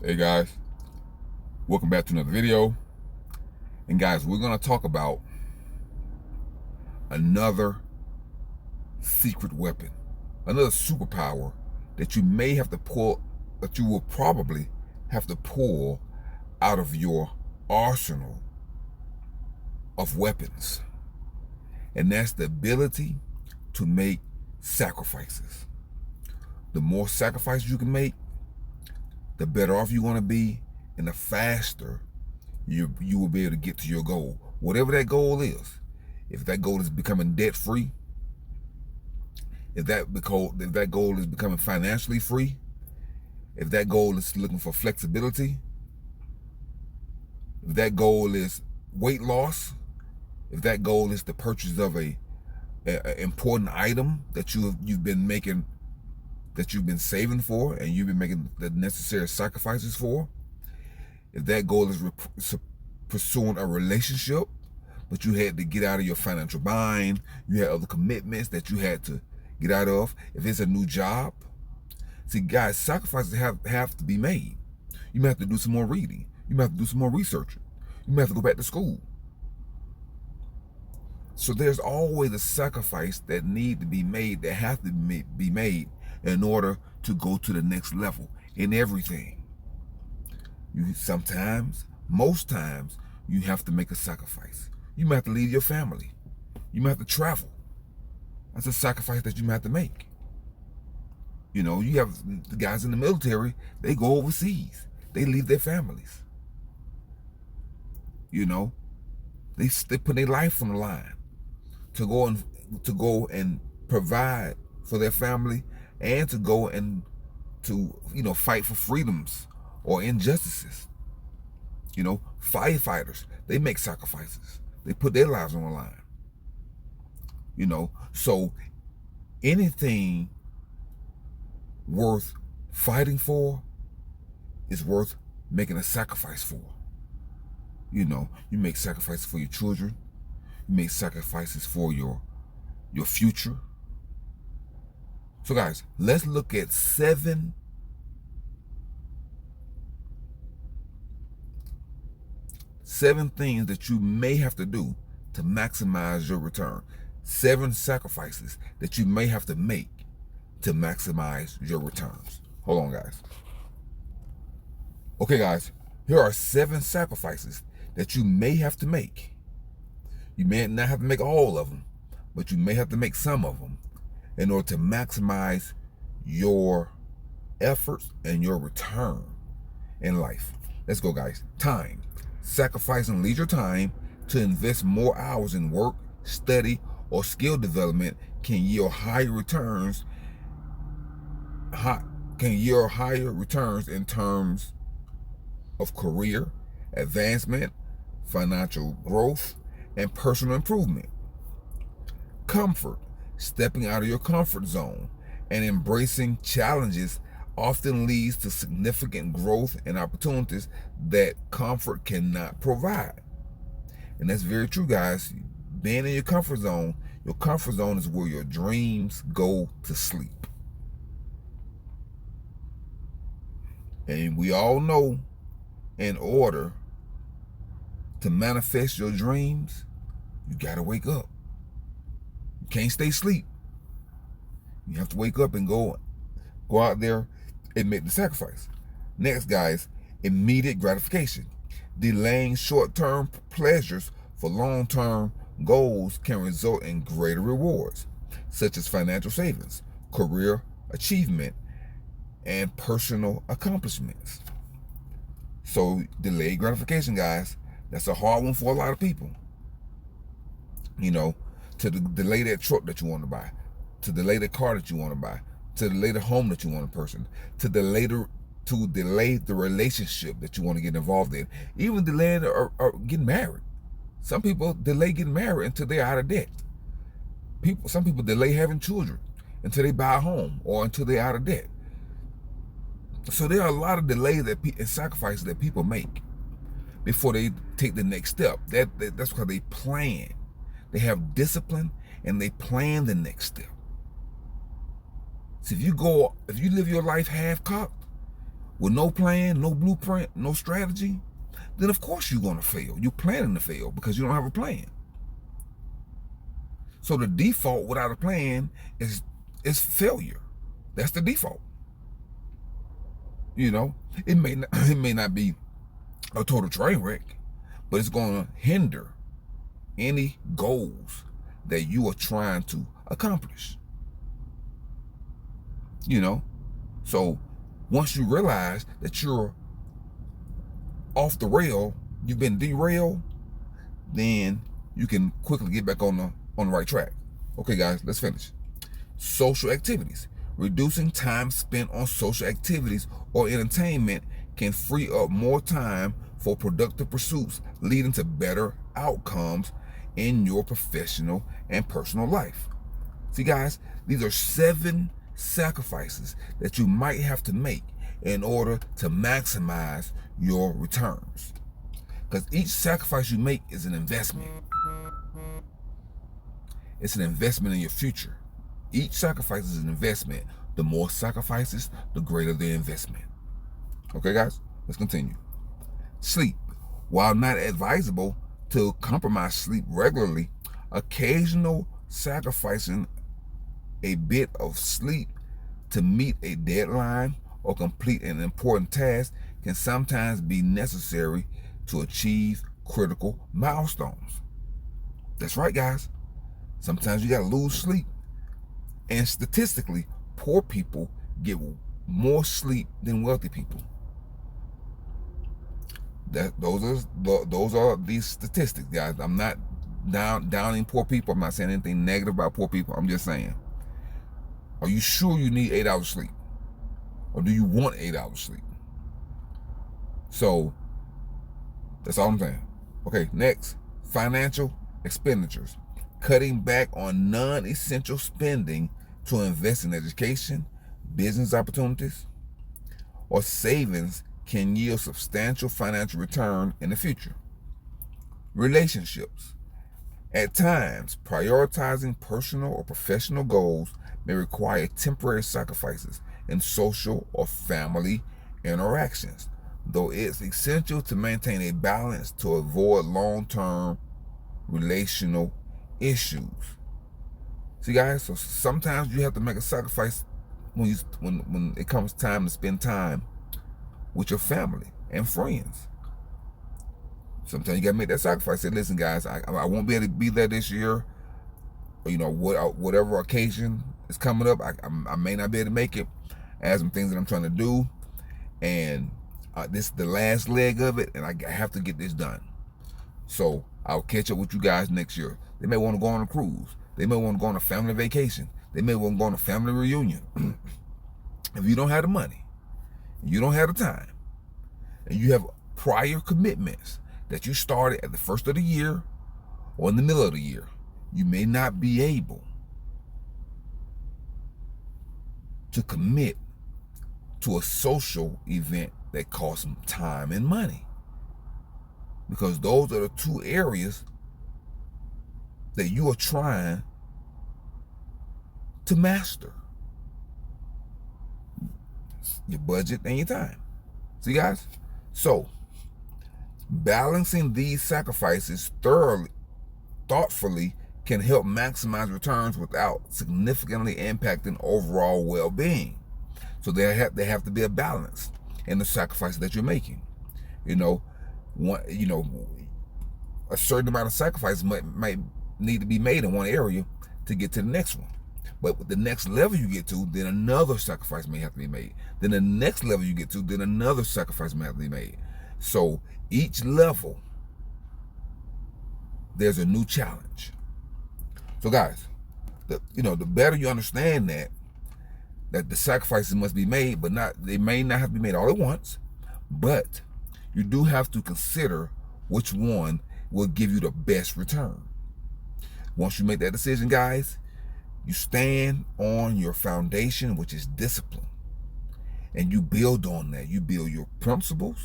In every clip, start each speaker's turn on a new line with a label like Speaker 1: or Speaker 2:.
Speaker 1: Hey guys, welcome back to another video. And guys, we're going to talk about another secret weapon, another superpower that you may have to pull, that you will probably have to pull out of your arsenal of weapons. And that's the ability to make sacrifices. The more sacrifices you can make, the better off you're going to be, and the faster you will be able to get to your goal. Whatever that goal is. If that goal is becoming debt-free, if that goal is becoming financially free, if that goal is looking for flexibility, if that goal is weight loss, if that goal is the purchase of a important item that you've been making, that you've been saving for, and you've been making the necessary sacrifices for, if that goal is pursuing a relationship, but you had to get out of your financial bind, you had other commitments that you had to get out of, if it's a new job. See, guys, sacrifices have to be made. You may have to do some more reading. You may have to do some more researching. You may have to go back to school. So there's always a sacrifice that need to be made, that have to be made in order to go to the next level in everything. Most times, you have to make a sacrifice. You might have to leave your family. You might have to travel. That's a sacrifice that you might have to make. You know, you have the guys in the military, they go overseas. They leave their families. You know, they put their life on the line to go and provide for their family, and to go and to fight for freedoms or injustices. You know, firefighters, they make sacrifices. They put their lives on the line. You know, so anything worth fighting for is worth making a sacrifice for. You know, you make sacrifices for your children. You make sacrifices for your future. So guys, let's look at seven things that you may have to do to maximize your return. 7 sacrifices that you may have to make to maximize your returns. Hold on, guys. Okay, guys, here are 7 sacrifices that you may have to make. You may not have to make all of them, but you may have to make some of them in order to maximize your efforts and your return in life. Let's go, guys. Time. Sacrificing leisure time to invest more hours in work, study, or skill development can yield higher returns. In terms of career advancement, financial growth, and personal improvement. Comfort. Stepping out of your comfort zone and embracing challenges often leads to significant growth and opportunities that comfort cannot provide. And that's very true, guys. Being in your comfort zone is where your dreams go to sleep. And we all know, in order to manifest your dreams, you gotta wake up. You can't stay asleep. You have to wake up and go out there and make the sacrifice. Next, guys, immediate gratification. Delaying short-term pleasures for long-term goals can result in greater rewards, such as financial savings, career achievement, and personal accomplishments. So delayed gratification, guys, that's a hard one for a lot of people. You know, to delay that truck that you want to buy, to delay the car that you want to buy, to delay the home that you want to purchase, to delay the relationship that you want to get involved in, even delaying or getting married. Some people delay getting married until they're out of debt. Some people delay having children until they buy a home or until they're out of debt. So there are a lot of delays and sacrifices that people make before they take the next step. That's because they plan. They have discipline and they plan the next step. So if you live your life half-cocked, with no plan, no blueprint, no strategy, then of course you're going to fail. You're planning to fail because you don't have a plan. So the default without a plan is failure. That's the default. You know, it may not be a total train wreck, but it's going to hinder any goals that you are trying to accomplish. You know, so once you realize that you're off the rail, you've been derailed, then you can quickly get back on the right track. Okay, guys, let's finish. Social activities. Reducing time spent on social activities or entertainment can free up more time for productive pursuits, leading to better outcomes in your professional and personal life. See, guys, these are 7 sacrifices that you might have to make in order to maximize your returns. Because each sacrifice you make is an investment. It's an investment in your future. Each sacrifice is an investment. The more sacrifices, the greater the investment. Okay, guys, let's continue. Sleep. While not advisable to compromise sleep regularly, occasional sacrificing a bit of sleep to meet a deadline or complete an important task can sometimes be necessary to achieve critical milestones. That's right, guys. Sometimes you gotta lose sleep. And statistically, poor people get more sleep than wealthy people. Those are these statistics, guys. I'm not downing poor people. I'm not saying anything negative about poor people. I'm just saying, are you sure you need 8 hours sleep? Or do you want 8 hours sleep? So that's all I'm saying. Okay, next, financial expenditures. Cutting back on non-essential spending to invest in education, business opportunities, or savings can yield substantial financial return in the future. Relationships. At times, prioritizing personal or professional goals may require temporary sacrifices in social or family interactions, though it's essential to maintain a balance to avoid long-term relational issues. See, guys, so sometimes you have to make a sacrifice when it comes time to spend time with your family and friends. Sometimes you gotta make that sacrifice. Say, listen, guys, I won't be able to be there this year. Or, you know, whatever occasion is coming up, I may not be able to make it. I have some things that I'm trying to do, and this is the last leg of it, and I have to get this done. So I'll catch up with you guys next year. They may want to go on a cruise. They may want to go on a family vacation. They may want to go on a family reunion. If you don't have the money, you don't have the time, and you have prior commitments that you started at the first of the year or in the middle of the year, you may not be able to commit to a social event that costs time and money. Because those are the 2 areas that you are trying to master. Your budget and your time. See, guys? So, balancing these sacrifices thoughtfully can help maximize returns without significantly impacting overall well-being. So there have to be a balance in the sacrifices that you're making. You know, a certain amount of sacrifice might need to be made in one area to get to the next one. But with the next level you get to, then another sacrifice may have to be made. Then the next level you get to, then another sacrifice may have to be made. So each level, there's a new challenge. So guys, the better you understand that the sacrifices must be made, but they may not have to be made all at once, but you do have to consider which one will give you the best return. Once you make that decision, guys, you stand on your foundation, which is discipline, and you build on that. You build your principles,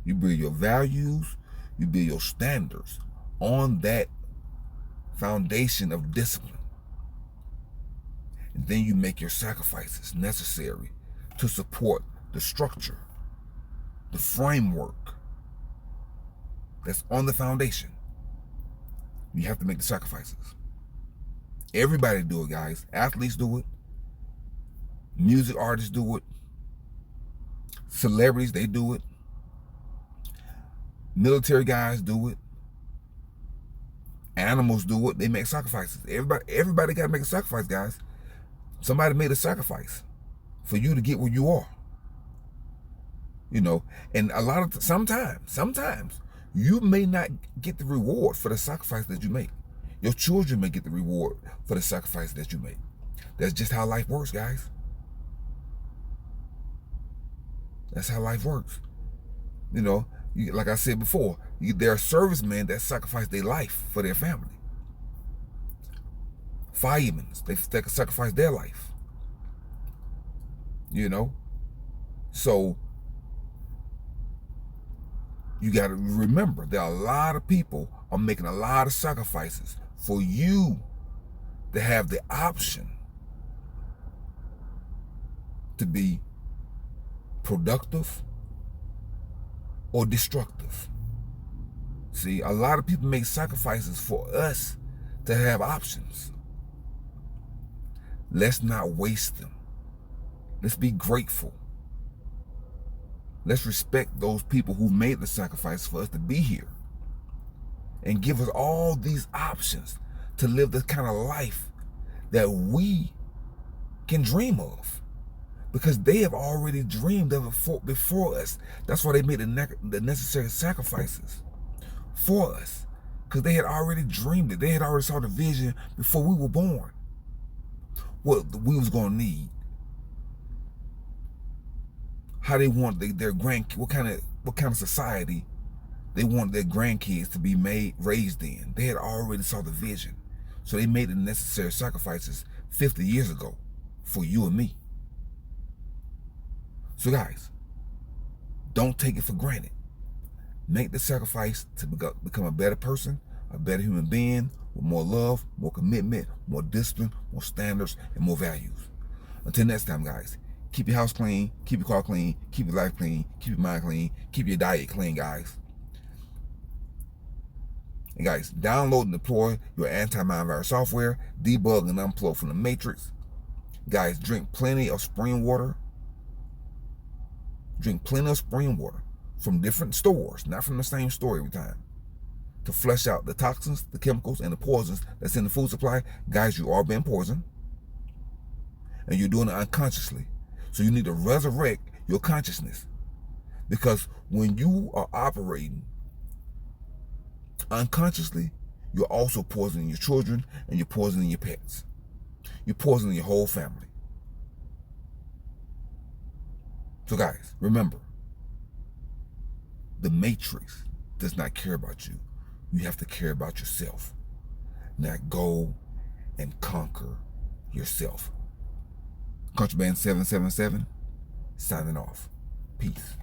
Speaker 1: you build your values, you build your standards on that foundation of discipline. And then you make your sacrifices necessary to support the structure the framework that's on the foundation, you have to make the sacrifices. Everybody do it, guys. Athletes do it. Music artists do it. Celebrities, they do it. Military guys do it. Animals do it. They make sacrifices. Everybody got to make a sacrifice, guys. Somebody made a sacrifice for you to get where you are. You know, and a lot of sometimes you may not get the reward for the sacrifice that you make. Your children may get the reward for the sacrifice that you make. That's just how life works, guys. That's how life works. You know, like I said before, there are servicemen that sacrifice their life for their family. Firemen, they sacrifice their life. You know, so you got to remember that a lot of people are making a lot of sacrifices for you to have the option to be productive or destructive. See, a lot of people make sacrifices for us to have options. Let's not waste them. Let's be grateful. Let's respect those people who made the sacrifice for us to be here and give us all these options to live the kind of life that we can dream of, because they have already dreamed of it before us. That's why they made the necessary sacrifices for us, because they had already dreamed it. They had already saw the vision before we were born, what we was going to need, how they want their what kind of society they want their grandkids to be raised in. They had already saw the vision, so they made the necessary sacrifices 50 years ago for you and me. So guys, don't take it for granted. Make the sacrifice to become a better person, a better human being, with more love, more commitment, more discipline, more standards, and more values. Until next time, guys, keep your house clean, keep your car clean, keep your life clean, keep your mind clean, keep your diet clean, guys. And guys, download and deploy your anti-mind virus software, debug and unplug from the matrix. Guys, drink plenty of spring water. Drink plenty of spring water from different stores, not from the same store every time, to flush out the toxins, the chemicals, and the poisons that's in the food supply. Guys, you are being poisoned, and you're doing it unconsciously. So you need to resurrect your consciousness, because when you are operating unconsciously, you're also poisoning your children, and you're poisoning your pets. You're poisoning your whole family. So guys, remember, the Matrix does not care about you. You have to care about yourself. Now go and conquer yourself. Country Band 777, signing off. Peace.